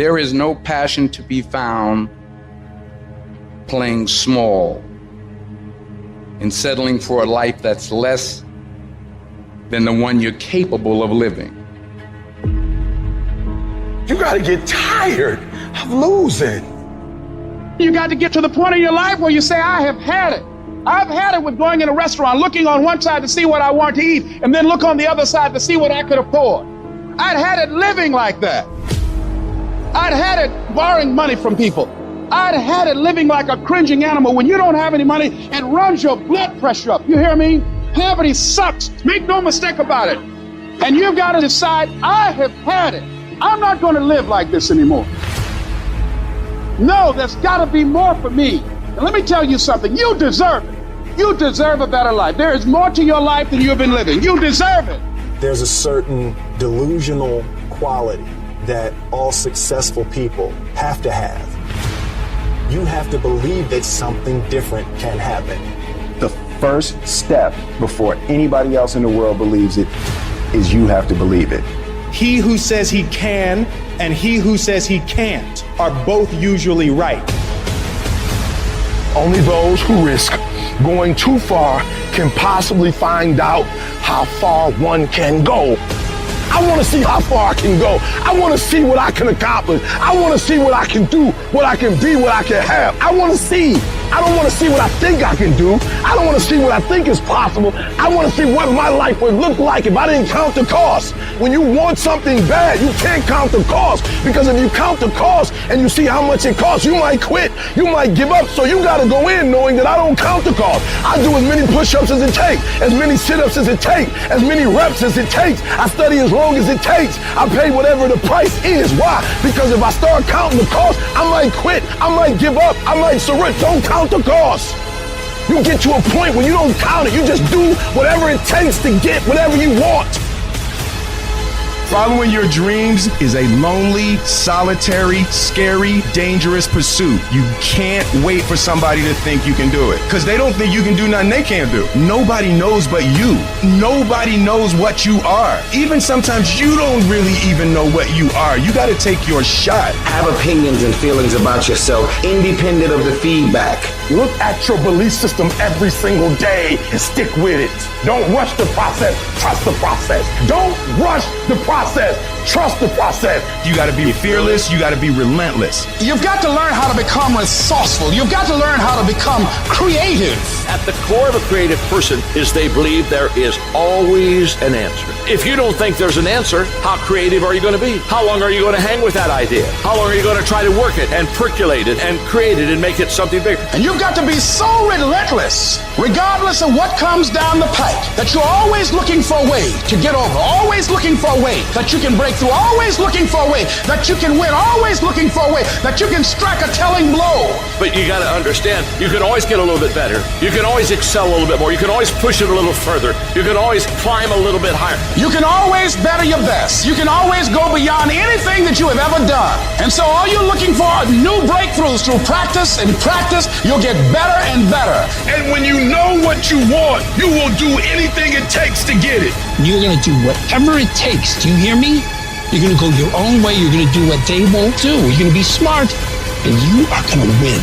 There is no passion to be found playing small and settling for a life that's less than the one you're capable of living. You gotta get tired of losing. You got to get to the point in your life where you say, I have had it. I've had it with going in a restaurant, looking on one side to see what I want to eat, and then look on the other side to see what I could afford. I'd had it living like that. I'd had it borrowing money from people. I'd had it living like a cringing animal. When you don't have any money, it runs your blood pressure up. You hear me? Poverty sucks. Make no mistake about it. And you've got to decide, I have had it. I'm not going to live like this anymore. No, there's got to be more for me. And let me tell you something. You deserve it. You deserve a better life. There is more to your life than you've been living. You deserve it. There's a certain delusional quality that all successful people have to have. You have to believe that something different can happen. The first step before anybody else in the world believes it is you have to believe it. He who says he can and he who says he can't are both usually right. Only those who risk going too far can possibly find out how far one can go. I want to see how far I can go. I want to see what I can accomplish. I want to see what I can do, what I can be, what I can have. I want to see. I don't want to see what I think I can do. I don't want to see what I think is possible. I want to see what my life would look like if I didn't count the cost. When you want something bad, you can't count the cost, because if you count the cost and you see how much it costs, you might quit. You might give up. So you got to go in knowing that I don't count the cost. I do as many push-ups as it takes, as many sit-ups as it takes, as many reps as it takes. I study as long as it takes. I pay whatever the price is. Why? Because if I start counting the cost, I might quit. I might give up. I might surrender. Don't count the cost. You get to a point where you don't count it. You just do whatever it takes to get whatever you want. Following your dreams is a lonely, solitary, scary, dangerous pursuit. You can't wait for somebody to think you can do it, because they don't think you can do nothing they can't do. Nobody knows but you. Nobody knows what you are. Even sometimes you don't really even know what you are. You got to take your shot. Have opinions and feelings about yourself, independent of the feedback. Look at your belief system every single day and stick with it. Don't rush the process. Trust the process. Don't rush the process. Trust the process. You got to be fearless. You got to be relentless. You've got to learn how to become resourceful. You've got to learn how to become creative. At the core of a creative person is they believe there is always an answer. If you don't think there's an answer, how creative are you going to be? How long are you going to hang with that idea? How long are you going to try to work it and percolate it and create it and make it something bigger? And you've got to be so relentless, regardless of what comes down the pike, that you're always looking for a way to get over, always looking for a way that you can break through, always looking for a way that you can win, always looking for a way that you can strike a telling blow. But you got to understand, you can always get a little bit better. You can always excel a little bit more. You can always push it a little further. You can always climb a little bit higher. You can always better your best. You can always go beyond anything that you have ever done. And so all you're looking for are new breakthroughs. Through practice and practice, you'll get better and better. And when you know what you want, you will do anything it takes to get it. You're going to do whatever it takes. Do you hear me? You're going to go your own way. You're going to do what they won't do. You're going to be smart, and you are going to win.